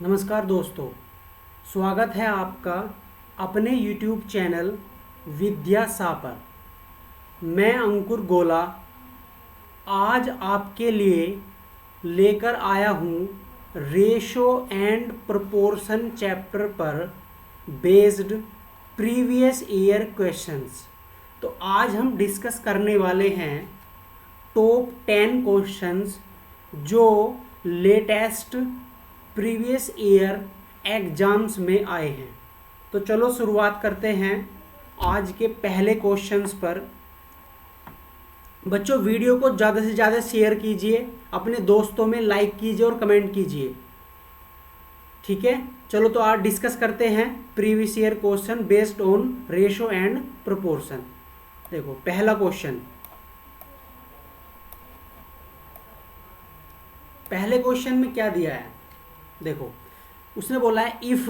नमस्कार दोस्तों, स्वागत है आपका अपने YouTube चैनल विद्या सा पर। मैं अंकुर गोला आज आपके लिए लेकर आया हूँ रेशो एंड प्रोपोर्शन चैप्टर पर बेस्ड प्रीवियस ईयर क्वेश्चंस। तो आज हम डिस्कस करने वाले हैं टॉप 10 क्वेश्चंस जो लेटेस्ट प्रीवियस ईयर एग्जाम्स में आए हैं। तो चलो शुरुआत करते हैं आज के पहले क्वेश्चंस पर। बच्चों, वीडियो को ज़्यादा से ज़्यादा शेयर कीजिए, अपने दोस्तों में लाइक कीजिए और कमेंट कीजिए, ठीक है। चलो तो आज डिस्कस करते हैं previous year question based on ratio and proportion. देखो पहला क्वेश्चन, पहले क्वेश्चन में क्या दिया है। देखो उसने बोला है if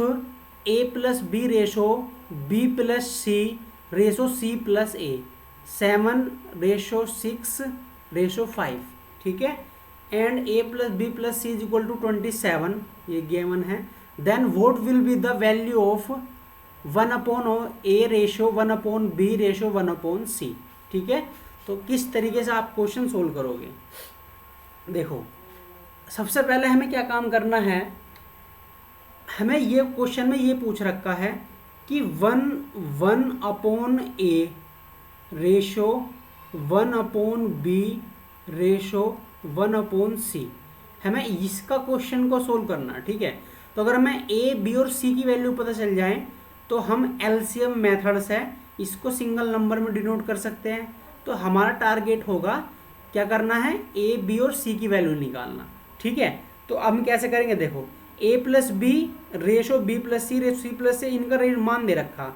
a plus B ratio b plus C ratio C plus a 7:6:5, ठीक है, and a plus b plus c is equal to 27, ये गिवन है। Then what will be the value of 1/a/1/b/1/c, ठीक है। तो किस तरीके से आप क्वेश्चन सोल्व करोगे। देखो सबसे पहले हमें क्या काम करना है, हमें ये क्वेश्चन में ये पूछ रखा है कि 1/a ratio 1/b ratio 1/c, हमें इसका क्वेश्चन को सोल्व करना है, ठीक है। तो अगर हमें a, b और c की वैल्यू पता चल जाए तो हम एलसीएम मेथड से इसको सिंगल नंबर में डिनोट कर सकते हैं। तो हमारा टारगेट होगा क्या करना है, a, b और c की वैल्यू निकालना, ठीक है। तो अब हम कैसे करेंगे, देखो a plus B ratio b plus C ratio C plus से इनका रेट मान दे रखा।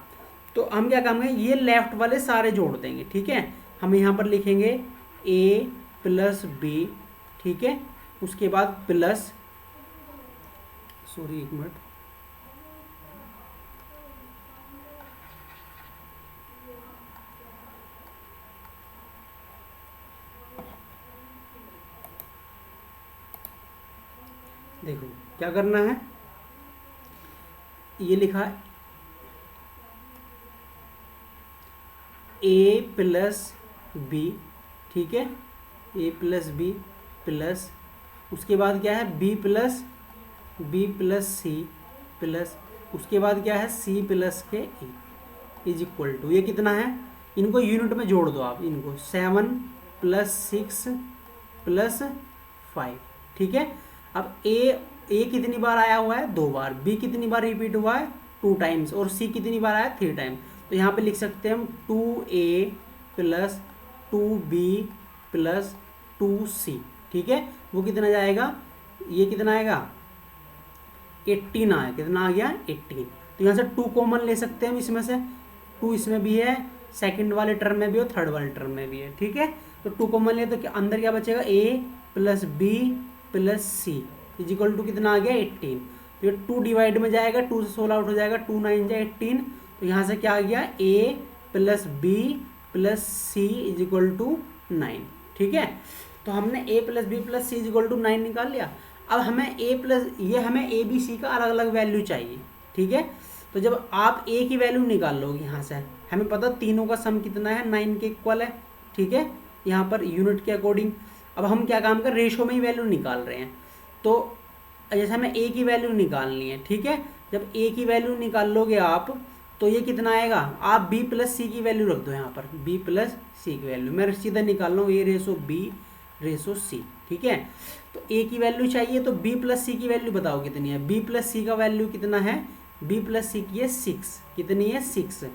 तो हम क्या करेंगे, ये लेफ्ट वाले सारे जोड़ देंगे, ठीक है। हम यहाँ पर लिखेंगे a प्लस बी, ठीक है, उसके बाद प्लस, सॉरी एक मिनट, देखो क्या करना है, ये लिखा a प्लस बी, ठीक है, a प्लस बी प्लस, उसके बाद क्या है b प्लस सी प्लस, उसके बाद क्या है c प्लस के ए इज इक्वल टू, ये कितना है, इनको यूनिट में जोड़ दो आप, इनको 7 + 6 + 5, ठीक है। अब ए कितनी बार आया हुआ है, 2 बार, बी कितनी बार रिपीट हुआ है, 2 टाइम्स, और सी कितनी बार आया, 3 टाइम। तो यहाँ पे लिख सकते हैं हम 2a + 2b + 2c, ठीक है। वो कितना जाएगा, ये कितना आएगा, 18 आया, कितना आ गया 18। तो यहाँ से 2 कॉमन ले सकते हैं हम इसमें से, 2 इसमें भी है, सेकंड वाले टर्म में भी और थर्ड वाले टर्म में भी है, ठीक है। तो 2 कॉमन ले तो अंदर क्या बचेगा, a + b + c is equal to कितना आ गया 18। तो ये 2 डिवाइड में जाएगा, 2 से 16 आउट हो जाएगा, 2 9 जा 18। तो यहाँ से क्या आ गया, a + b + c is equal to 9, ठीक है। तो हमने a + b + c is equal to 9 निकाल लिया। अब हमें ये हमें a b c का अलग अलग वैल्यू चाहिए, ठीक है। तो जब आप a की वैल्यू निकाल लोगे यहाँ से, हमें पता तीनों का सम कितना है, 9 के इक्वल है, ठीक है, यहाँ पर यूनिट के अकॉर्डिंग। अब हम क्या काम कर, रेशो में ही वैल्यू निकाल रहे हैं। तो जैसे हमें a की वैल्यू निकालनी है, ठीक है। जब a की वैल्यू निकाल लोगे आप, तो ये कितना आएगा, आप b + c की वैल्यू रख दो यहाँ पर, b + c की वैल्यू मैं सीधा निकाल रहा हूँ, a ratio b ratio c, ठीक है। तो a की वैल्यू चाहिए, तो b + c की वैल्यू बताओ कितनी है, b + c का वैल्यू कितना है, b + c की है 6, कितनी है 6।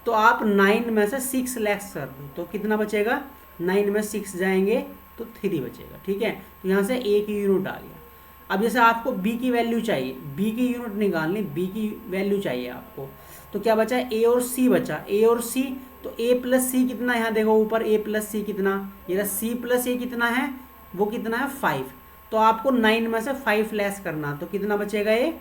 तो आप 9 में से 6 लेस कर दो, तो कितना बचेगा, 9 में 6 जाएंगे तो 3 बचेगा, ठीक है। तो यहाँ से a की यूनिट आ गया। अब जैसे आपको b की वैल्यू चाहिए, b की यूनिट निकालनी, b की वैल्यू चाहिए आपको, तो क्या बचा, a और c बचा, a और c। तो a + c कितना है, यहाँ देखो ऊपर a + c कितना, ये c + a कितना है, वो कितना है 5। तो आपको 9 में से 5 लेस करना, तो कितना बचेगा, ये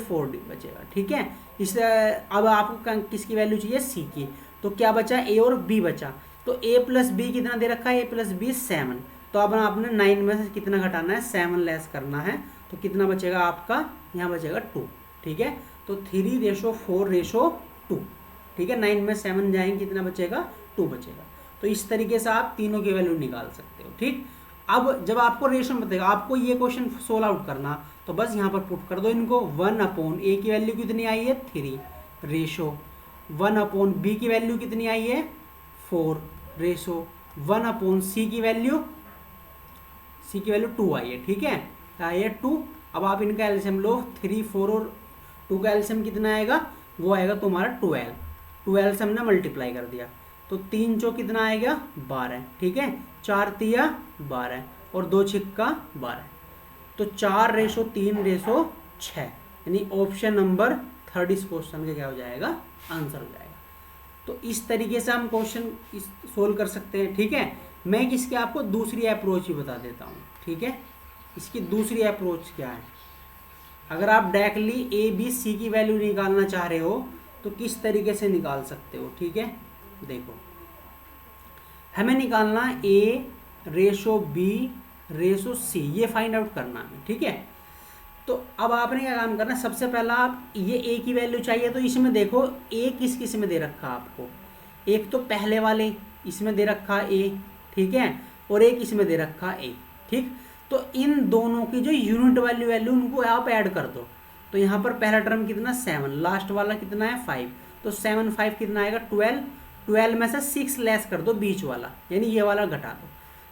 4 बचेगा, ठीक है। इस अब आपको किसकी वैल्यू चाहिए, c की। तो क्या बचा, a और b बचा। तो a + b कितना दे रखा है, a + b 7। तो अब आपने 9 में से कितना घटाना है, 7 लेस करना है। तो कितना बचेगा आपका यहाँ बचेगा 2, ठीक है। तो 3:4:2, ठीक है। 9 में 7 जाएंगे, कितना बचेगा, 2 बचेगा। तो इस तरीके से आप तीनों की वैल्यू निकाल सकते हो, ठीक। अब जब आपको रेशो बताएगा, आपको ये क्वेश्चन सोल्व आउट करना, तो बस यहाँ पर पुट कर दो इनको। 1/a की वैल्यू कितनी आई है, 3, रेशो 1/b की वैल्यू कितनी आई है, 4, रेशो 1/c की वैल्यू 2 आई है, ठीक है, आई है 2। अब आप इनका एलसीएम लो, 3, 4 और 2 का एलसीएम कितना आएगा, वो आएगा तुम्हारा 12 से हमने मल्टीप्लाई कर दिया, तो 3 चौक कितना आएगा, 12, ठीक है। 4 तिया 12 और 2 छिक्का 12, तो 4:3:6, यानी ऑप्शन नंबर 3 इस क्वेश्चन का क्या हो जाएगा, आंसर हो जाएगा। तो इस तरीके से हम क्वेश्चन सोल्व कर सकते हैं, ठीक है। मैं इसके आपको दूसरी अप्रोच ही बता देता हूँ, ठीक है। इसकी दूसरी अप्रोच क्या है, अगर आप डायरेक्टली ABC की वैल्यू निकालना चाह रहे हो तो किस तरीके से निकाल सकते हो, ठीक है। देखो, हमें निकालना A/B/C, ये फाइंड आउट करना है, ठीक है। तो अब आपने क्या काम करना है, सबसे पहला आप ये A की वैल्यू चाहिए, तो इसमें देखो A किस में दे रखा आपको, एक तो पहले वाले इसमें दे रखा A, ठीक है, और एक इसमें दे रखा A, ठीक। तो इन दोनों की जो यूनिट वैल्यू उनको आप ऐड कर दो। तो यहाँ पर पहला टर्म कितना 7, लास्ट वाला कितना है 5, तो 7 5 कितना आएगा 12 में से 6 लेस कर दो बीच वाला, यानी ये वाला घटा दो,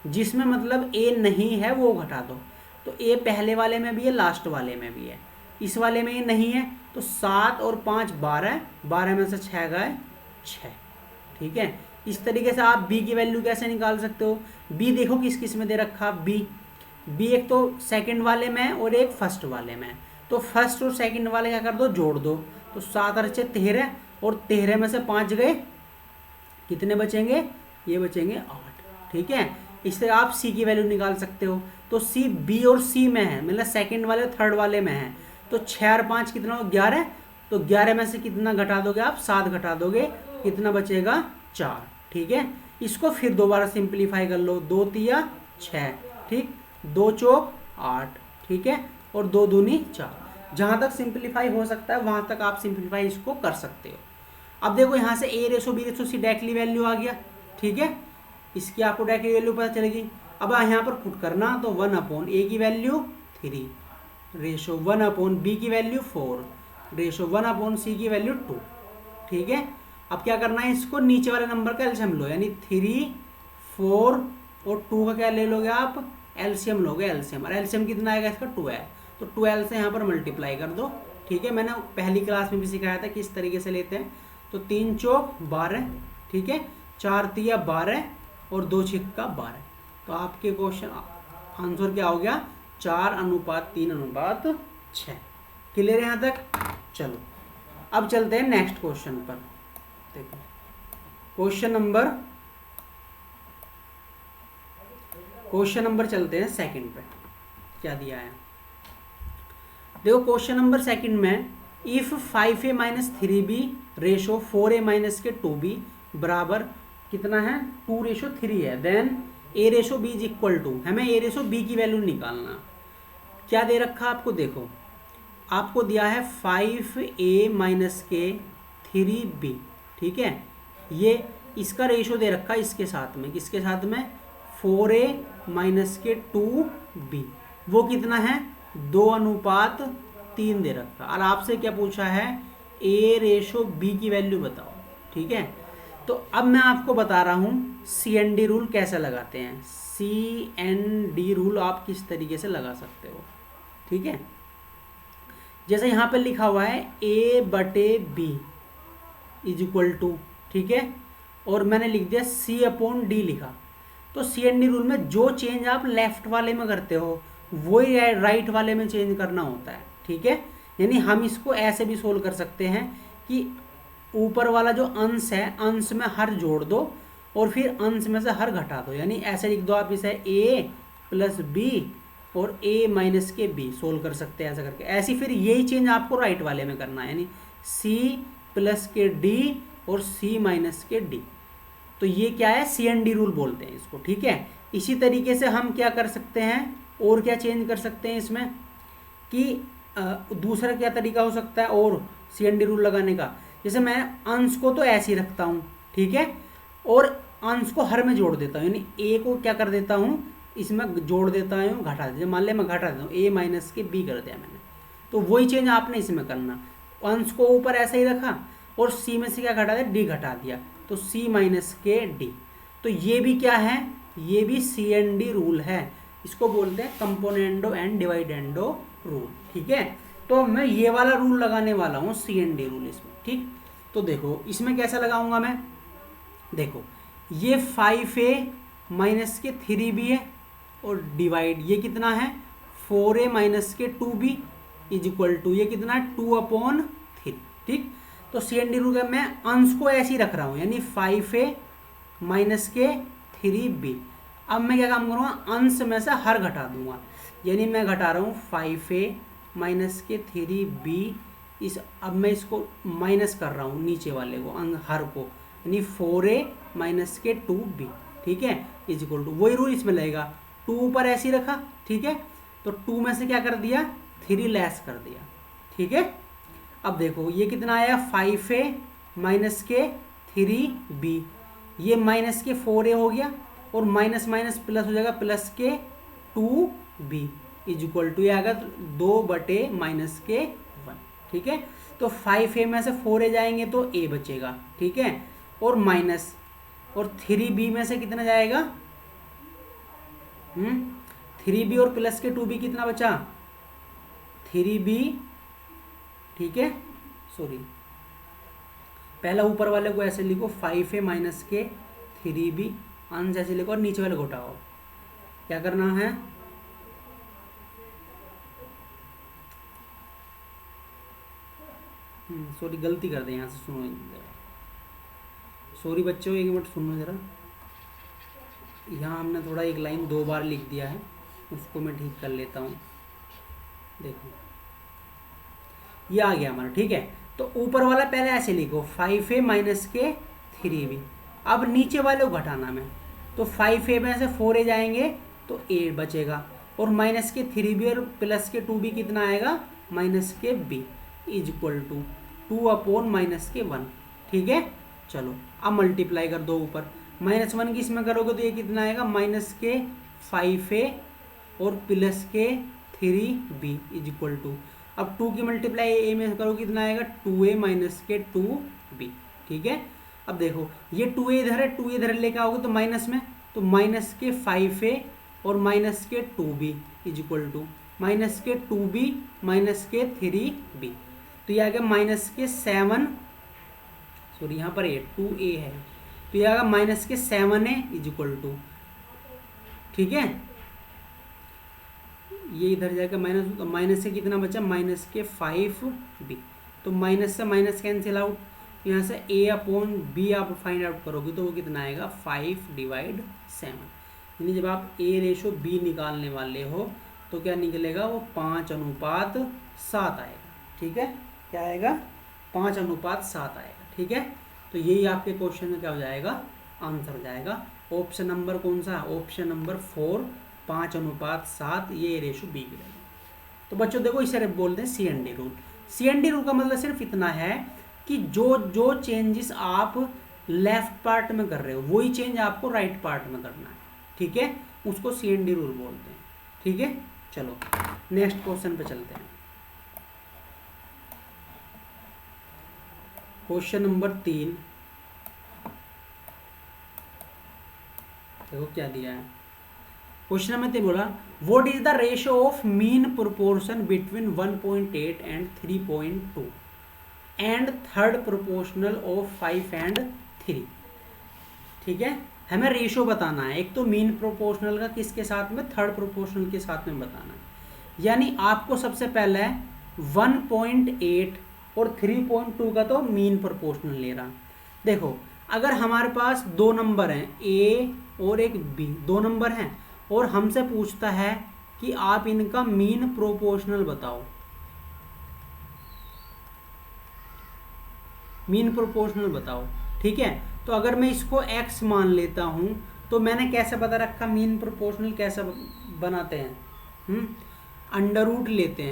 जिसमें मतलब A नहीं है वो घटा दो। तो A पहले वाले में भी है, लास्ट वाले में भी है, इस वाले में ये नहीं है, तो 7 और 5 12 में से 6 गए 6, ठीक है। इस तरीके से आप B की वैल्यू कैसे निकाल सकते हो, B देखो किस में दे रखा, B एक तो सेकंड वाले में है और एक फर्स्ट वाले में है, तो फर्स्ट और सेकंड वाले क्या कर दो, जोड़ दो, तो 7 और 6 13, और 13 में से 5 गए, कितने बचेंगे, ये बचेंगे 8, ठीक है। इससे आप C की वैल्यू निकाल सकते हो। तो C B और C में है, मतलब सेकंड वाले थर्ड वाले में है, तो 6 और 5 कितना हो 11, तो 11 में से कितना घटा दोगे आप, 7 घटा दोगे, कितना बचेगा 4, ठीक है। इसको फिर दोबारा सिंप्लीफाई कर लो, 2 तिया 6, ठीक, 2 चौक 8, ठीक है, और 2 दूनी 4। जहाँ तक सिंप्लीफाई हो सकता है वहाँ तक आप सिंप्लीफाई इसको कर सकते हो। अब देखो यहाँ से A/B/C डायरेक्टली वैल्यू आ गया, ठीक है, इसकी आपको डायरेक्टली वैल्यू पता चलेगी। अब यहाँ पर पुट करना, तो 1/A की वैल्यू 3, रेशो 1/B की वैल्यू 4, रेशो 1/C की वैल्यू 2, ठीक है। अब क्या करना है, इसको नीचे वाले नंबर का एलसीएम लो, यानी 3, 4 और 2 का क्या ले लोगे आप, एलसीएम लोगे, एलसीएम, और एलसीएम कितना आएगा इसका 12, तो 12 से यहाँ पर मल्टीप्लाई कर दो, ठीक है। मैंने पहली क्लास में भी सिखाया था किस तरीके से लेते हैं। तो 3 चौक 12, ठीक है, 4 तिया 12 और 2 छिक्का 12, तो आपके क्वेश्चन आंसर क्या हो गया, 4:3:6। क्लियर है यहाँ तक। चलो अब चलते हैं नेक्स्ट क्वेश्चन पर। देखो क्वेश्चन नंबर चलते हैं सेकंड पे, क्या दिया है। देखो क्वेश्चन नंबर सेकंड में, इफ 5A-3B रेशो 4A-2B बराबर कितना है, 2:3 है, then A/B is equal to, हमें A/B की वैल्यू निकालना। क्या दे रखा आपको, देखो आपको दिया है 5A-3B, ठीक है, ये इसका रेशो दे रखा है इसके साथ में, किसके साथ में, 4A-2B, वो कितना है 2:3 दे रखा। और आपसे क्या पूछा है, A/B की वैल्यू बताओ, ठीक है। तो अब मैं आपको बता रहा हूँ CND रूल कैसे लगाते हैं। CND रूल आप किस तरीके से लगा सकते हो, ठीक है। जैसे यहाँ पे लिखा हुआ है A/B इज इक्वल टू, ठीक है, और मैंने लिख दिया C/D लिखा। तो CND रूल में जो चेंज आप लेफ्ट वाले में करते हो वही राइट वाले में चेंज करना होता है, ठीक है। यानी हम इसको ऐसे भी सोल्व कर सकते हैं कि ऊपर वाला जो अंश है, अंश में हर जोड़ दो और फिर अंश में से हर घटा दो, यानी ऐसे लिख दो आप इसे A+B और A-B सोल्व कर सकते हैं ऐसा करके। ऐसी फिर यही चेंज आपको राइट वाले में करना है, यानी C+D और C-D। तो ये क्या है, CND रूल बोलते हैं इसको, ठीक है। इसी तरीके से हम क्या कर सकते हैं, और क्या चेंज कर सकते हैं इसमें, कि दूसरा क्या तरीका हो सकता है और CND रूल लगाने का, जैसे मैं अंश को तो ऐसे ही रखता हूँ, ठीक है, और अंश को हर में जोड़ देता हूँ, यानी ए को क्या कर देता हूँ, इसमें जोड़ देता हूँ, घटा देता हूँ। मान लिया मैं घटा देता हूँ, a माइनस के b कर दिया मैंने, तो वही चेंज आपने इसमें करना, अंश को ऊपर ऐसे ही रखा और c में से क्या घटा दिया, d घटा दिया, तो c माइनस के d। तो ये भी क्या है, ये भी CND रूल है, इसको बोलते हैं कंपोनेंडो एंड डिवाइडेंडो रूल, ठीक है। तो मैं ये वाला रूल लगाने वाला हूँ, CND रूल इसमें, ठीक। तो देखो इसमें कैसा लगाऊंगा मैं, देखो ये 5a माइनस के 3b है और डिवाइड ये कितना है 4a माइनस के 2b इज इक्वल टू ये कितना है 2/3, ठीक। तो CND रूल का मैं अंश को ऐसे ही रख रहा हूँ, यानी 5a माइनस के 3b। अब मैं क्या काम करूँगा, अंश में से हर घटा दूंगा, यानी मैं घटा रहा हूँ 5a माइनस के 3b इस, अब मैं इसको माइनस कर रहा हूँ नीचे वाले को, हर को, यानी 4a माइनस के 2b, ठीक है, इज इक्वल टू वही रूल इसमें लगेगा, 2 ऊपर ऐसे ही रखा, ठीक है, तो 2 में से क्या कर दिया 3 लेस कर दिया, ठीक है। अब देखो ये कितना आया 5a माइनस के 3b, ये माइनस के 4a हो गया और माइनस माइनस प्लस हो जाएगा प्लस के 2b इज इक्वल टू ये आएगा 2/-1, ठीक है। तो 5a में से 4a जाएंगे तो a बचेगा, ठीक है, और माइनस, और 3b में से कितना जाएगा 3b और प्लस के 2b कितना बचा 3b, ठीक है, सॉरी पहला ऊपर वाले को ऐसे लिखो 5a माइनस के 3b अंश ऐसे लिखो और नीचे वाले घटाओ, क्या करना है सॉरी गलती कर दे यहाँ से, सुनो सॉरी बच्चों, एक मिनट सुनो ज़रा, यहाँ हमने थोड़ा एक लाइन 2 बार लिख दिया है, उसको मैं ठीक कर लेता हूँ। देखो ये आ गया हमारा, ठीक है। तो ऊपर वाला पहले ऐसे लिखो 5a माइनस के 3b, अब नीचे वाले को घटाना में, तो 5a में से 4a जाएंगे तो a बचेगा और माइनस के 3b और प्लस के 2b कितना आएगा माइनस के b इज इक्वल टू 2/-1, ठीक है। चलो अब मल्टीप्लाई कर दो ऊपर, -1 की इसमें करोगे तो ये कितना आएगा माइनस के 5a और प्लस के 3b इज इक्वल टू, अब 2 की मल्टीप्लाई a में करो कितना आएगा 2a माइनस के 2b, ठीक है। अब देखो ये 2a इधर है, 2 इधर लेके आओगे तो माइनस में, तो माइनस के 5a और माइनस के 2b is equal to minus के 2b माइनस के 3b, तो ये आ गया माइनस के 7, सॉरी यहाँ पर 2a है, तो ये आएगा माइनस के 7a इज इक्वल टू, ठीक है, ये इधर जाएगा माइनस, तो माइनस से कितना बचा माइनस के 5b, तो माइनस से माइनस कैंसिल आउट, यहाँ से a/b आप फाइंड आउट करोगे तो वो कितना आएगा 5/7, यानी जब आप a/b निकालने वाले हो तो क्या निकलेगा वो 5:7 आएगा, ठीक है, क्या आएगा 5:7 आएगा, ठीक है। तो यही आपके क्वेश्चन में क्या हो जाएगा आंसर हो जाएगा, ऑप्शन नंबर कौन सा, ऑप्शन नंबर 4 5:7 ये a/b की वैल्यू। तो बच्चों देखो इसे बोलते हैं CND रूल। CND रूल का मतलब सिर्फ इतना है कि जो चेंजेस आप लेफ्ट पार्ट में कर रहे हो वही चेंज आपको राइट पार्ट में करना है, ठीक है, उसको CND रूल बोलते हैं, ठीक है। चलो नेक्स्ट क्वेश्चन पे चलते हैं, क्वेश्चन नंबर 3, देखो क्या दिया है, क्वेश्चन नंबर 3 बोला what is the ratio of mean proportion between 1.8 and 3.2 and third proportional of 5 and 3, ठीक है। हमें रेशियो बताना है, एक तो मीन प्रोपोर्शनल का किसके साथ में, थर्ड प्रोपोर्शनल के साथ में बताना है, यानी आपको सबसे पहले 1.8 और 3.2 का तो मीन प्रोपोर्शनल ले रहा। देखो अगर हमारे पास 2 नंबर हैं a और एक b, 2 नंबर हैं और हमसे पूछता है कि आप इनका मीन प्रोपोर्शनल बताओ, मीन प्रोपोर्शनल बताओ, ठीक है। तो अगर मैं इसको x मान लेता हूं तो मैंने कैसे पता रखा मीन प्रोपोर्शनल कैसे बनाते हैं, अंडर रूट लेते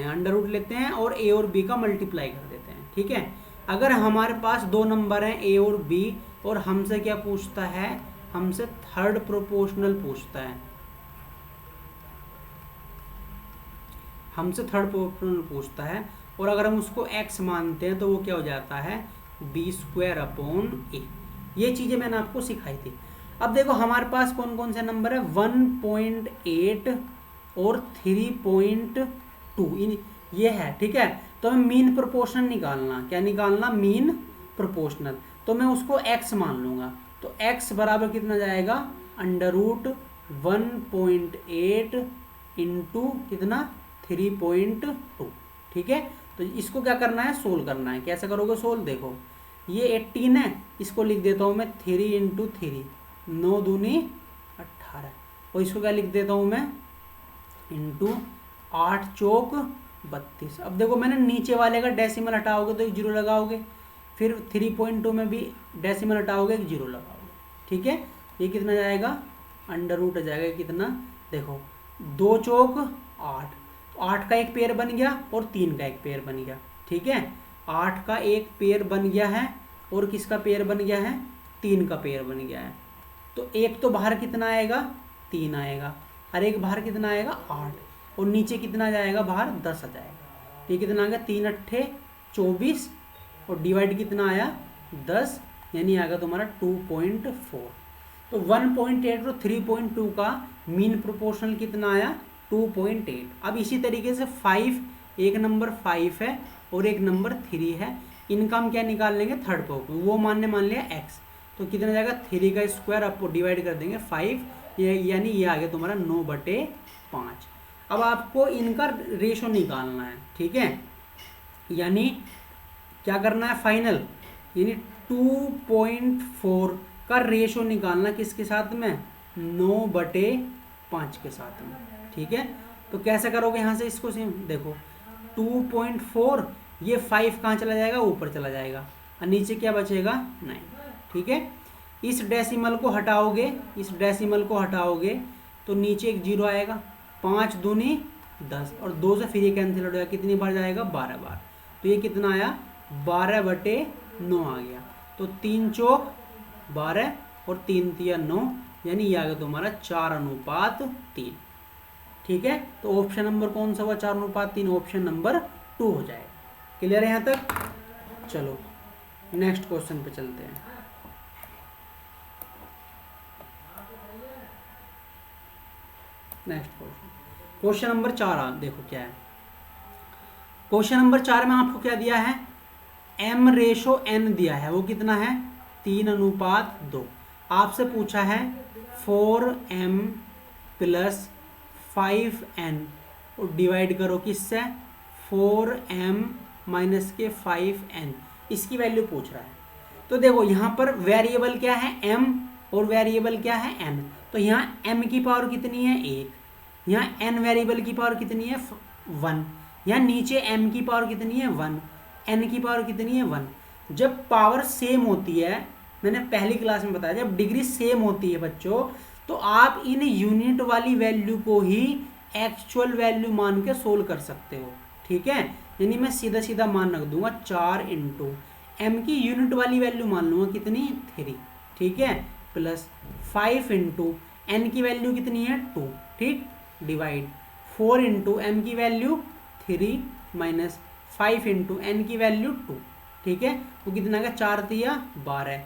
हैं और ए और बी का मल्टीप्लाई कर देते हैं, ठीक है। अगर हमारे पास दो नंबर हैं ए और बी, और हमसे क्या पूछता है, हमसे थर्ड प्रोपोर्शनल पूछता है, और अगर हम उसको x मानते हैं तो वो क्या हो जाता है, b² ये चीज़ें मैंने आपको सिखाई थी। अब देखो हमारे पास कौन कौन से नंबर है, 1.8 और 3.2 ये है, ठीक है। तो हमें मीन प्रोपोर्शनल निकालना, क्या निकालना, मीन प्रोपोर्शनल। तो मैं उसको x मान लूँगा, तो x बराबर कितना जाएगा, √1.8 इंटू कितना, 3.2, ठीक है। तो इसको क्या करना है, सोल्व करना है। कैसे करोगे सोल्व, देखो ये 18 है, इसको लिख देता हूँ मैं 3 इंटू 3, 9 दूनी 18, और इसको क्या लिख देता हूँ मैं, इंटू 8 चौक 32। अब देखो मैंने नीचे वाले का डेसिमल हटाओगे तो एक जीरो लगाओगे, फिर 3.2 में भी डेसिमल हटाओगे एक जीरो लगाओगे, ठीक है। ये कितना जाएगा, अंडर रूट आ जाएगा कितना, देखो 2 चौक 8, तो 8 का एक पेयर बन गया और 3 का एक पेयर बन गया, ठीक है। 8 का एक पेयर बन गया है और किसका पेयर बन गया है, 3 का पेयर बन गया है। तो एक तो बाहर कितना आएगा, 3 आएगा, और एक बाहर कितना आएगा, 8, और नीचे कितना जाएगा, बाहर 10 आ जाएगा। ये कितना आ गया, 3 अट्ठे 24, और डिवाइड कितना आया, 10, यानी आएगा तुम्हारा 2.4। तो 1.8 और 3.2 का मीन प्रोपोर्शनल कितना आया, 2.8। अब इसी तरीके से 5, एक नंबर 5 है और एक नंबर 3 है, इनका हम क्या निकाल लेंगे, थर्ड प्रोपोर्शनल, वो मान लिया x, तो कितना जाएगा, 3 का स्क्वायर आपको डिवाइड कर देंगे 5, यानी ये आ गया तुम्हारा 9/5। अब आपको इनका रेशो निकालना है, ठीक है, यानी क्या करना है, फाइनल, यानी 2.4 का रेशो निकालना किसके साथ में, 9/5 के साथ में, ठीक है। तो कैसे करोगे यहाँ से इसको, देखो 2.4, ये 5 कहाँ चला जाएगा, ऊपर चला जाएगा, और नीचे क्या बचेगा, 9, ठीक है। इस डेसिमल को हटाओगे तो नीचे एक जीरो आएगा, 5 दूनी 10, और 2 से फिर ये कैंसिल हो जाएगा, कितनी बार जाएगा, 12 बार। तो ये कितना आया, 12/9 आ गया। तो 3 चौक 12 और 3 तिया 9, यानी ये आ गया तुम्हारा 4:3, ठीक है। तो ऑप्शन नंबर कौन सा हुआ, 4:3, ऑप्शन नंबर 2 हो जाएगा। क्लियर है यहाँ तक, चलो नेक्स्ट क्वेश्चन पे चलते हैं। नेक्स्ट क्वेश्चन नंबर 4, आप देखो क्या है। क्वेश्चन नंबर 4 में आपको क्या दिया है, m/n दिया है, वो कितना है, 3:2। आपसे पूछा है 4m + 5n, और डिवाइड करो किससे, 4m - 5n, इसकी वैल्यू पूछ रहा है। तो देखो यहाँ पर वेरिएबल क्या है, m, और वेरिएबल क्या है, n। तो यहाँ m की पावर कितनी है, 1, यहाँ n वेरिएबल की पावर कितनी है, 1, यहाँ नीचे m की पावर कितनी है, 1, n की पावर कितनी है, 1। जब पावर सेम होती है, मैंने पहली क्लास में बताया, जब डिग्री सेम होती है बच्चों, तो आप इन यूनिट वाली वैल्यू को ही एक्चुअल वैल्यू मान के सोल्व कर सकते हो, ठीक है। यानी मैं सीधा सीधा मान रख दूंगा 4 इंटू एम की यूनिट वाली वैल्यू मान लूँगा कितनी, 3, ठीक है, प्लस 5 इंटू एन की वैल्यू कितनी है, 2, ठीक, डिवाइड 4 इंटू एम की वैल्यू 3 माइनस 5 इंटू एन की वैल्यू 2, ठीक है। तो कितना आ गया, 4 तिया 12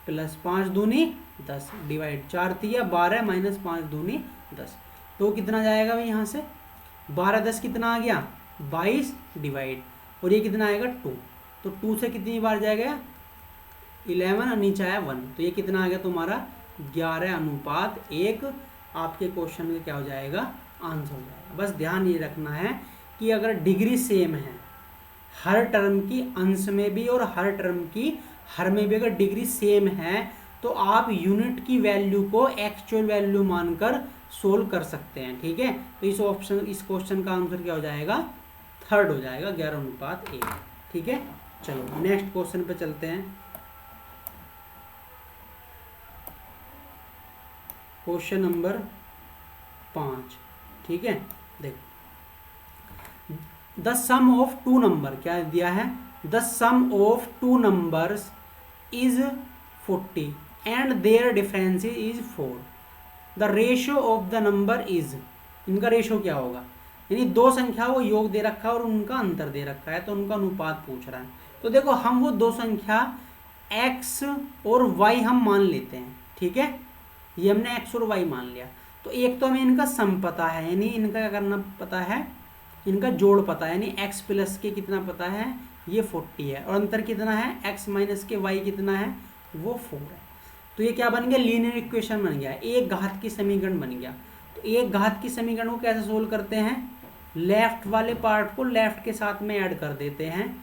प्लस 5 दूनी 10, डिवाइड 4 तिया 12 माइनस 5 दूनी 10। तो कितना जाएगा भाई यहाँ से, 12 10 कितना आ गया, 22, डिवाइड, और ये कितना आएगा 2। तो 2 से कितनी बार जाएगा, 11, और नीचे आया 1। तो ये कितना आ गया तुम्हारा, 11:1। आपके क्वेश्चन में क्या हो जाएगा, आंसर हो जाएगा। बस ध्यान ये रखना है कि अगर डिग्री सेम है हर टर्म की अंश में भी और हर टर्म की हर में भी, अगर डिग्री सेम है तो आप यूनिट की वैल्यू को एक्चुअल वैल्यू मानकर सोल्व कर सकते हैं, ठीक है। तो इस क्वेश्चन का आंसर क्या हो जाएगा, थर्ड हो जाएगा, 11:1, ठीक है। चलो नेक्स्ट क्वेश्चन पे चलते हैं। क्वेश्चन नंबर 5, ठीक है। देखो the sum of two number, क्या दिया है, the sum of two numbers is 40 and their difference is 4, the ratio of the number is, इनका रेशियो क्या होगा, यानी दो संख्या को योग दे रखा है और उनका अंतर दे रखा है, तो उनका अनुपात पूछ रहा है। तो देखो हम वो दो संख्या x और y हम मान लेते हैं, ठीक है, ये हमने x और y मान लिया। तो एक तो हमें इनका सम पता है, यानी इनका क्या करना पता है, इनका जोड़ पता है, यानी x प्लस के कितना पता है, ये 40 है, और अंतर कितना है, x माइनस के y कितना है, वो 4 है। तो ये क्या बन गया, लीनियर इक्वेशन बन गया, एक घात की समीकरण बन गया। तो एक घात की समीकरण को कैसे सोल्व करते हैं, लेफ्ट वाले पार्ट को लेफ्ट के साथ में ऐड कर देते हैं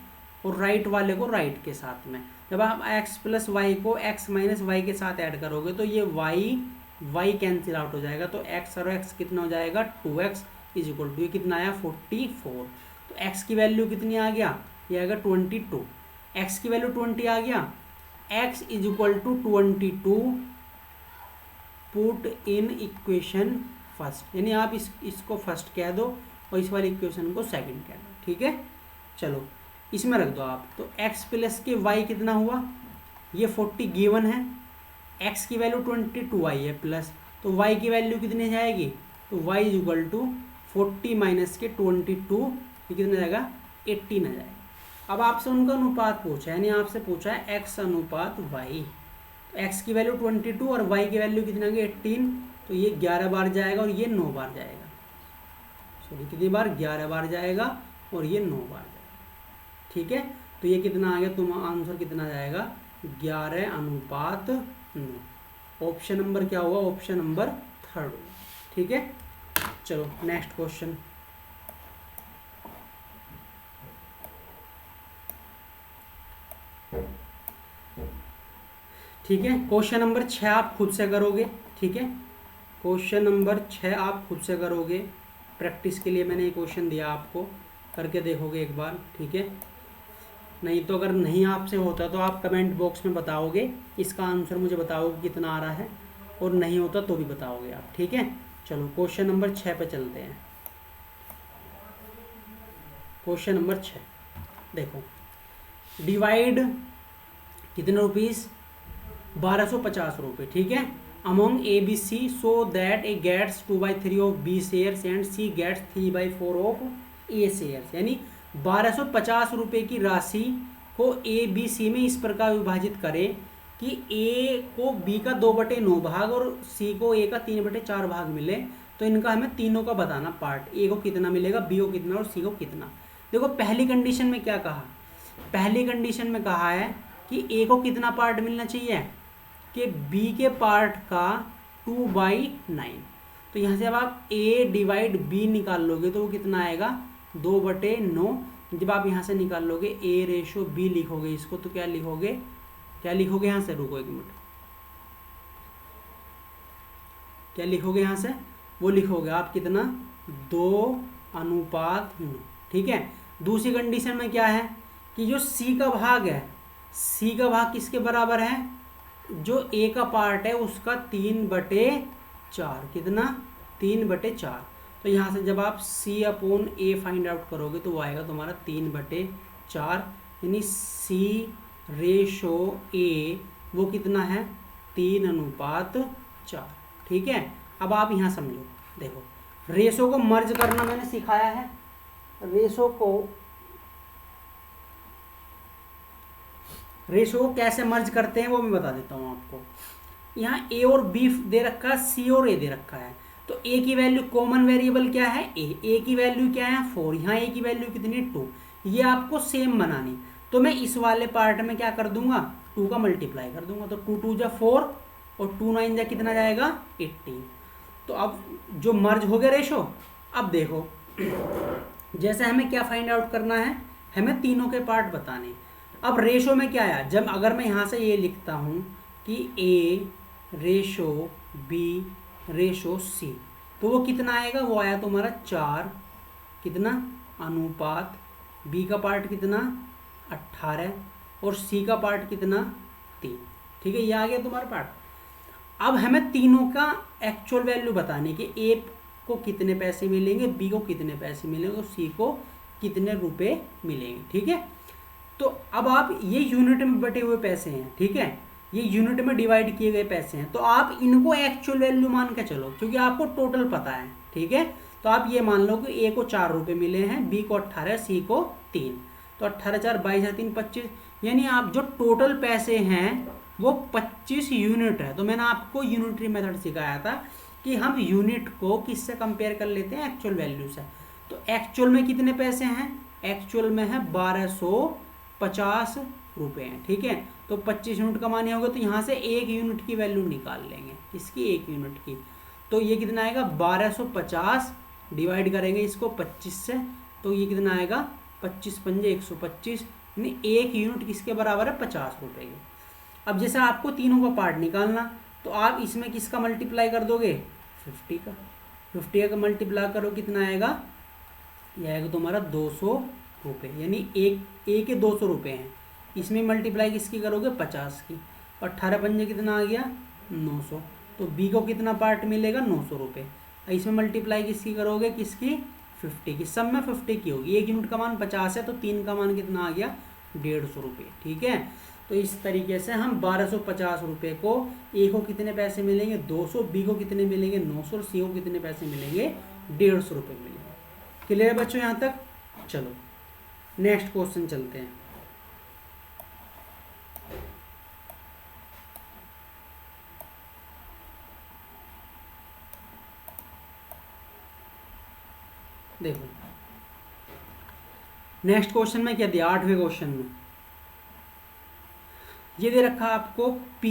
और राइट वाले को राइट के साथ में। जब आप x प्लस वाई को x माइनस वाई के साथ ऐड करोगे तो ये y कैंसिल आउट हो जाएगा, तो x और x कितना हो जाएगा, 2x इज इक्वल टू, ये कितना आया 44। तो x की वैल्यू कितनी आ गया, ये आएगा 22, x की वैल्यू 20 आ गया, x is equal to 22 put in equation first, यानी आप इसको फर्स्ट कह दो और इस वाली इक्वेशन को सेकंड कह दो, ठीक है। चलो इसमें रख दो आप, तो x प्लस के y कितना हुआ, ये 40 गिवन है, x की वैल्यू 22 आई है प्लस, तो y की वैल्यू कितनी जाएगी, तो y is equal to 40 minus के 22, ये कितना जाएगा, 18 आ जाएगा। अब आपसे उनका अनुपात पूछा है, यानी आपसे पूछा है x अनुपात y, तो x की वैल्यू 22 और y की वैल्यू कितना है 18, तो ये 11 बार जाएगा और ये 9 बार जाएगा, सॉरी कितनी बार, 11 बार जाएगा और ये 9 बार जाएगा, ठीक है। तो ये कितना आ गया, तुम आंसर कितना जाएगा, 11 अनुपात 9। ऑप्शन नंबर क्या हुआ, ऑप्शन नंबर 3 हुआ, ठीक है। चलो नेक्स्ट क्वेश्चन, ठीक है। क्वेश्चन नंबर 6 आप खुद से करोगे, ठीक है, क्वेश्चन नंबर 6 आप खुद से करोगे, प्रैक्टिस के लिए मैंने ये क्वेश्चन दिया आपको, करके देखोगे एक बार, ठीक है। नहीं तो अगर नहीं आपसे होता तो आप कमेंट बॉक्स में बताओगे, इसका आंसर मुझे बताओगे कितना आ रहा है, और नहीं होता तो भी बताओगे आप, ठीक है। चलो क्वेश्चन नंबर 6 पे चलते हैं। क्वेश्चन नंबर 6 देखो, डिवाइड कितने रुपीस, 1250 रुपये, ठीक है, among ABC so that A gets 2/3 of B shares and C gets 3/4 of A shares, यानी 1250 रुपये की राशि को ABC में इस प्रकार विभाजित करें कि A को B का 2/9 भाग और C को A का 3/4 भाग मिले। तो इनका हमें तीनों का बताना पार्ट, A को कितना मिलेगा, B को कितना और C को कितना। देखो पहली कंडीशन में क्या कहा, पहली कंडीशन में कहा है कि A को कितना पार्ट मिलना चाहिए, कि B के पार्ट का 2/9। तो यहाँ से अब आप A डिवाइड B निकाल लोगे तो वो कितना आएगा, 2/9। जब आप यहाँ से निकाल लोगे A रेशो B लिखोगे इसको, तो क्या लिखोगे, क्या लिखोगे यहाँ से, रुको एक मिनट, क्या लिखोगे यहाँ से, वो लिखोगे आप कितना, 2:9, ठीक है। दूसरी कंडीशन में क्या है कि जो C का भाग है, C का भाग किसके बराबर है, जो A का पार्ट है उसका 3/4, कितना, 3/4। तो यहाँ से जब आप C/A फाइंड आउट करोगे तो वो आएगा तुम्हारा 3/4, यानी C रेशो A वो कितना है, 3:4, ठीक है। अब आप यहाँ समझो, देखो रेशो को मर्ज करना मैंने सिखाया है, रेशो को कैसे मर्ज करते हैं वो मैं बता देता हूँ आपको। यहाँ A और B दे रखा है, C और A दे रखा है, तो A की वैल्यू, कॉमन वेरिएबल क्या है, A की वैल्यू क्या है 4, यहाँ A की वैल्यू कितनी 2, ये आपको सेम बनानी। तो मैं इस वाले पार्ट में क्या कर दूंगा, 2 का मल्टीप्लाई कर दूंगा, तो 2 2 जा 4 और 2 9 जा कितना जाएगा 18। तो अब जो मर्ज हो गया रेशो। अब देखो जैसे हमें क्या फाइंड आउट करना है, हमें तीनों के पार्ट बताने। अब रेशो में क्या आया, जब अगर मैं यहाँ से ये लिखता हूँ कि A ratio B ratio C, तो वो कितना आएगा, वो आया तुम्हारा 4, कितना अनुपात, B का पार्ट कितना 18 और C का पार्ट कितना 3, ठीक है, ये आ गया तुम्हारा पार्ट। अब हमें तीनों का एक्चुअल वैल्यू बताने की, A को कितने पैसे मिलेंगे, B को कितने पैसे मिलेंगे और C को कितने रुपए मिलेंगे। ठीक है, तो अब आप ये यूनिट में बटे हुए पैसे हैं, ठीक है, ये यूनिट में डिवाइड किए गए पैसे हैं, तो आप इनको एक्चुअल वैल्यू मान के चलो, क्योंकि आपको टोटल पता है। ठीक है, तो आप ये मान लो कि ए को 4 रुपये मिले हैं, बी को 18, सी को 3, तो 18 4 22 3 25, यानी आप जो टोटल पैसे हैं वो 25 यूनिट है। तो मैंने आपको यूनिटरी मेथड सिखाया था कि हम यूनिट को किससे कंपेयर कर लेते हैं, एक्चुअल वैल्यू से। तो एक्चुअल में कितने पैसे हैं, एक्चुअल में है 1250 रुपये हैं। ठीक है, तो 25 यूनिट कमाने होंगे तो यहाँ से 1 यूनिट की वैल्यू निकाल लेंगे, किसकी, 1 यूनिट की। तो ये कितना आएगा 1250, डिवाइड करेंगे इसको 25 से, तो ये कितना आएगा 25 पंजे 125, यानी 1 यूनिट किसके बराबर है, 50 रुपये के। अब जैसे आपको तीनों का पार्ट निकालना, तो आप इसमें किसका मल्टीप्लाई कर दोगे, 50 का। 50 का मल्टीप्लाई करो, कितना आएगा, यह आएगा तुम्हारा 200 रुपये, यानी एक के 200 रुपये हैं। इसमें मल्टीप्लाई किसकी करोगे, 50 की, और 18 पंजे कितना आ गया 900, तो बी को कितना पार्ट मिलेगा, 900 रुपये। इसमें मल्टीप्लाई किसकी करोगे, किसकी, 50 की, सब में 50 की होगी। 1 यूनिट का मान 50 है, तो 3 का मान कितना आ गया, 150 रुपये। ठीक है, तो इस तरीके से हम 1250 रुपये को, ए को कितने पैसे मिलेंगे 200, बी को कितने मिलेंगे 900, और सी को कितने पैसे मिलेंगे 150 रुपये मिलेंगे। क्लियर है बच्चों यहाँ तक? चलो नेक्स्ट क्वेश्चन चलते हैं। देखो नेक्स्ट क्वेश्चन में क्या दिया, 8वें क्वेश्चन में ये दे रखा आपको P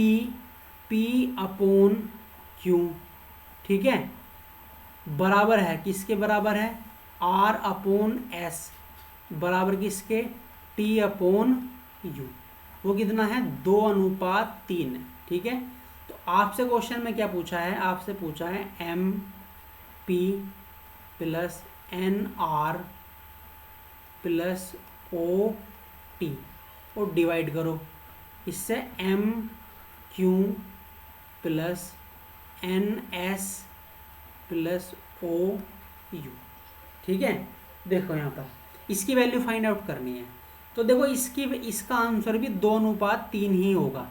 अपॉन Q, ठीक है, बराबर है किसके बराबर है, R अपॉन S, बराबर किसके, T अपॉन U। वो कितना है 2:3 है। ठीक है, तो आपसे क्वेश्चन में क्या पूछा है, आपसे पूछा है MP plus NR plus OT, और डिवाइड करो इससे MQ plus NS plus OU। ठीक है, देखो यहाँ पर इसकी वैल्यू फाइंड आउट करनी है, तो देखो इसका आंसर भी 2:3 ही होगा।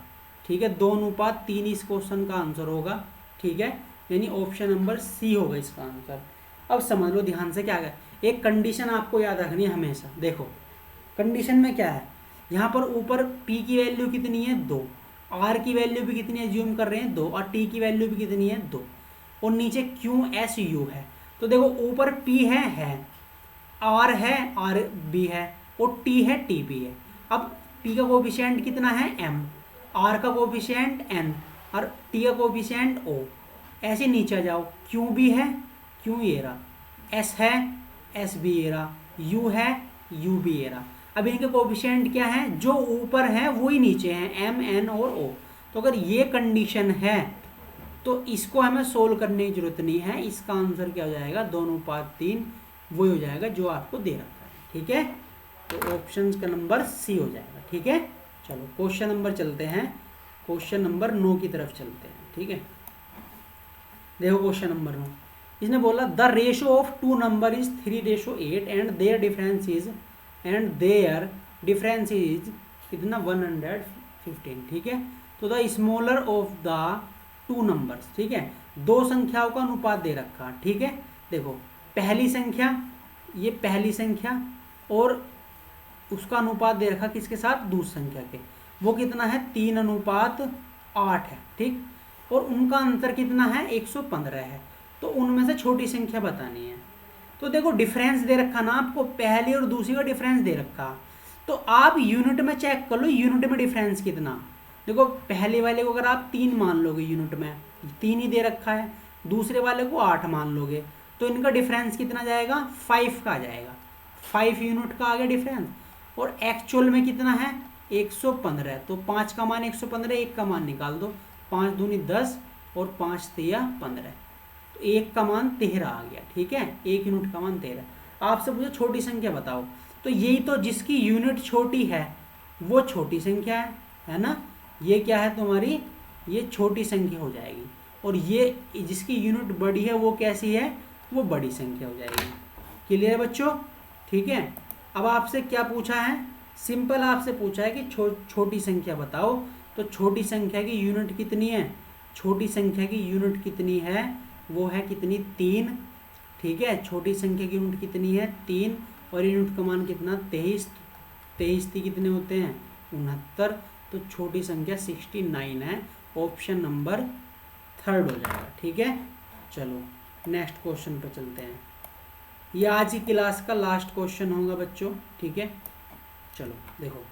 ठीक है, 2:3 इस क्वेश्चन का आंसर होगा। ठीक है, यानी ऑप्शन नंबर सी होगा इसका आंसर। अब समझ लो ध्यान से, क्या है, एक कंडीशन आपको याद रखनी है हमेशा। देखो कंडीशन में क्या है, यहाँ पर ऊपर P की वैल्यू कितनी है 2, R की वैल्यू भी कितनी है, ज्यूम कर रहे हैं 2, और T की वैल्यू भी कितनी है 2, और नीचे QSU है। तो देखो ऊपर P है, R है, RB है, और T है, TB है। अब P का कोफिशिएंट कितना है M, R का कोफिशिएंट N, और T का कोफिशिएंट O। ऐसे नीचे जाओ, QB है, Q ये रहा, S है, SB ये रहा, U है, UB ये रहा। अब इनके कोफिशिएंट क्या है, जो ऊपर है वही नीचे हैं, M, N और O। तो अगर ये कंडीशन है तो इसको हमें सोल्व करने की जरूरत नहीं है, इसका आंसर क्या हो जाएगा 2:3, वही हो जाएगा जो आपको दे रखा है। ठीक है, तो ऑप्शन का नंबर सी हो जाएगा। ठीक है, चलो क्वेश्चन नंबर चलते हैं, क्वेश्चन नंबर 9 की तरफ चलते हैं। ठीक है, देखो क्वेश्चन नंबर 9, इसने बोला the ratio of 2 number is 3:8 and their difference is कितना 115। ठीक है, तो the smaller of the 2 numbers, ठीक है, 2 संख्याओं का अनुपात दे रखा। ठीक है, देखो पहली संख्या, ये पहली संख्या, और उसका अनुपात दे रखा किसके साथ, दूसरी संख्या के, वो कितना है 3:8 है। ठीक, और उनका अंतर कितना है 115 है। तो उनमें से छोटी संख्या बतानी है। तो देखो डिफरेंस दे रखा ना आपको, पहली और दूसरी का डिफरेंस दे रखा, तो आप यूनिट में चेक कर लो यूनिट में डिफरेंस कितना। देखो पहले वाले को अगर आप 3 मान लोगे, यूनिट में 3 ही दे रखा है, दूसरे वाले को 8 मान लोगे, तो इनका डिफरेंस कितना जाएगा 5 का आ जाएगा, 5 यूनिट का आ गया डिफरेंस। और एक्चुअल में कितना है 115, तो 5 का मान 115, 1 का मान निकाल दो, 5 दूनी 10 और 5 तिया 15, तो 1 का मान 13 आ गया। ठीक है, 1 यूनिट का मान 13। आपसे पूछो छोटी संख्या बताओ, तो यही तो जिसकी यूनिट छोटी है वो छोटी संख्या है ना, ये क्या है तुम्हारी, ये छोटी संख्या हो जाएगी, और ये जिसकी यूनिट बड़ी है वो कैसी है, वो बड़ी संख्या हो जाएगी। क्लियर है बच्चों? ठीक है, अब आपसे क्या पूछा है, सिंपल आपसे पूछा है कि छोटी संख्या बताओ। तो छोटी संख्या की यूनिट कितनी है, छोटी संख्या की यूनिट कितनी है, वो है कितनी, 3। ठीक है, छोटी संख्या की यूनिट कितनी है, 3, और यूनिट का मान कितना, 23। 23 कितने होते हैं, 69। तो छोटी संख्या 69 है, ऑप्शन नंबर 3 हो जाएगा। ठीक है, चलो नेक्स्ट क्वेश्चन पे चलते हैं। ये आज की क्लास का लास्ट क्वेश्चन होगा बच्चों। ठीक है, चलो देखो,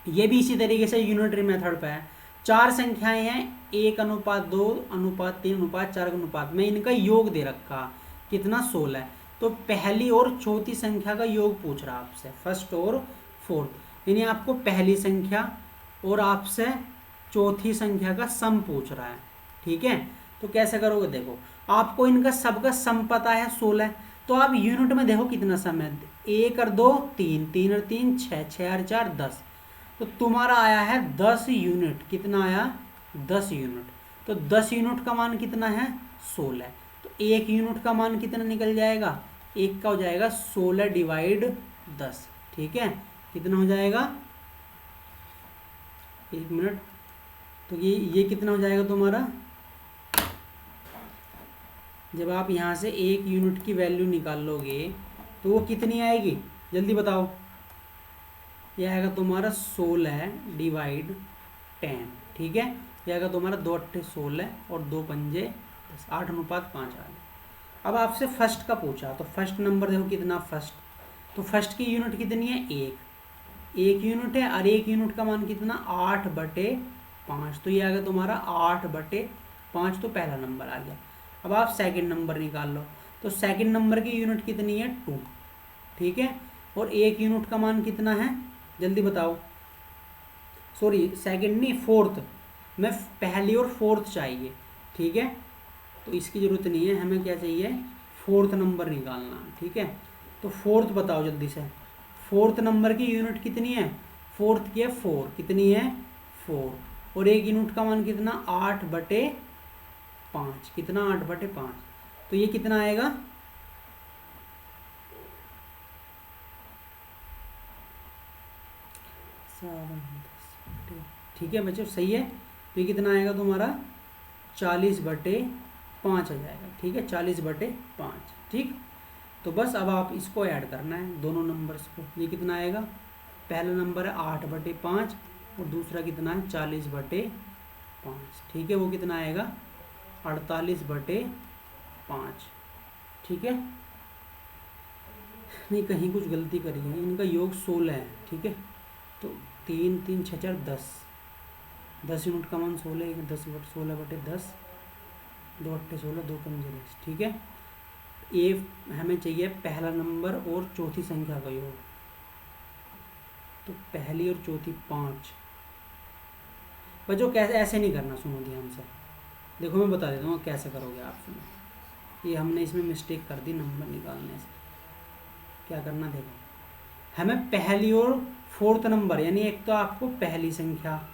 ये भी इसी तरीके से यूनिटरी मेथड पे है। 4 संख्याएं हैं, 1:2:3:4 का अनुपात में इनका योग दे रखा, कितना, 16 है। तो पहली और चौथी संख्या का योग पूछ रहा आपसे, फर्स्ट और फोर्थ, यानी आपको पहली संख्या और आपसे चौथी संख्या का सम पूछ रहा है। ठीक है, तो कैसे करोगे, देखो आपको इनका सबका सम पता है 16, तो आप यूनिट में देखो कितना सम है, 1 और 2 3, 3 और 3 6, 6 और 4 10। तो तुम्हारा आया है 10 यूनिट, कितना आया, 10 यूनिट। तो 10 यूनिट का मान कितना है, 16। तो 1 यूनिट का मान कितना निकल जाएगा, 1 का हो जाएगा 16 डिवाइड 10। ठीक है, कितना हो जाएगा, 1 मिनट, तो ये कितना हो जाएगा तुम्हारा, जब आप यहाँ से 1 यूनिट की वैल्यू निकाल लोगे तो वो कितनी आएगी, जल्दी बताओ। यह आएगा तुम्हारा 16 डिवाइड 10। ठीक है, यह आएगा तुम्हारा 2 8 16 और 2 पंजे 10, 8:5 आ गया। अब आपसे फर्स्ट का पूछा, तो फर्स्ट नंबर देखो कितना, फर्स्ट, तो फर्स्ट की यूनिट कितनी है, 1 यूनिट है, और 1 यूनिट का मान कितना, 8/5। तो ये आ गया तुम्हारा 8/5, तो पहला नंबर आ गया। अब आप सेकंड नंबर निकाल लो, तो सेकंड नंबर की यूनिट कितनी है, 2। ठीक है, और 1 यूनिट का मान कितना है, जल्दी बताओ, सॉरी सेकंड नहीं, फोर्थ, मैं पहली और फोर्थ चाहिए। ठीक है, तो इसकी ज़रूरत नहीं है, हमें क्या चाहिए, फोर्थ नंबर निकालना। ठीक है, तो फोर्थ बताओ जल्दी से, फोर्थ नंबर की यूनिट कितनी है, फोर्थ की है 4, कितनी है 4, और 1 यूनिट का मान कितना, 8/5, कितना, 8/5। तो ये कितना आएगा, ठीक है बच्चों, सही है। तो ये कितना आएगा तुम्हारा, 40/5 आ जाएगा। ठीक है, 40/5। ठीक, तो बस अब आप इसको ऐड करना है, दोनों नंबर्स को। ये कितना आएगा, पहला नंबर है 8/5 और दूसरा कितना है 40/5। ठीक है, वो कितना आएगा, 48/5। ठीक है, नहीं कहीं कुछ गलती करी है, इनका योग 16 है। ठीक है, तो 3 3 6 4 10 यूनिट का मान 16 है, 10/16/10, 2 8 16, 2 पंजे 10। ठीक है, ये हमें चाहिए पहला नंबर और चौथी संख्या का योग, तो पहली और चौथी 5। बच्चों कैसे, ऐसे नहीं करना, सुनो ध्यान से, देखो मैं बता देता हूँ कैसे करोगे आप। सुनो, ये हमने इसमें मिस्टेक कर दी नंबर निकालने से। क्या करना, देखो हमें पहली और फोर्थ नंबर, यानी एक तो आपको पहली संख्या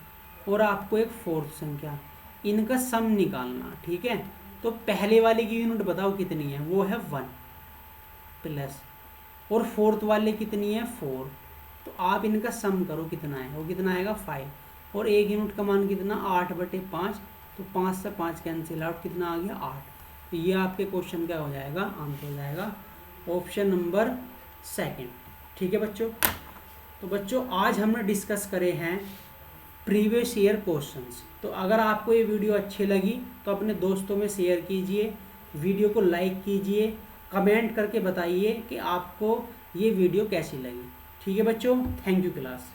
और आपको एक फोर्थ संख्या, इनका सम निकालना। ठीक है, तो पहले वाले की यूनिट बताओ कितनी है, वो है 1 प्लस, और फोर्थ वाले कितनी है 4। तो आप इनका सम करो कितना है, वो कितना आएगा 5, और 1 यूनिट का मान कितना, 8/5। तो 5 से 5 कैंसिल आउट, कितना आ गया 8। तो ये आपके क्वेश्चन क्या हो जाएगा, आंसर हो जाएगा ऑप्शन नंबर 2। ठीक है बच्चों, तो बच्चों आज हमने डिस्कस करे हैं प्रीवियस ईयर क्वेश्चंस। तो अगर आपको ये वीडियो अच्छी लगी तो अपने दोस्तों में शेयर कीजिए, वीडियो को लाइक कीजिए, कमेंट करके बताइए कि आपको ये वीडियो कैसी लगी। ठीक है बच्चों, थैंक यू क्लास।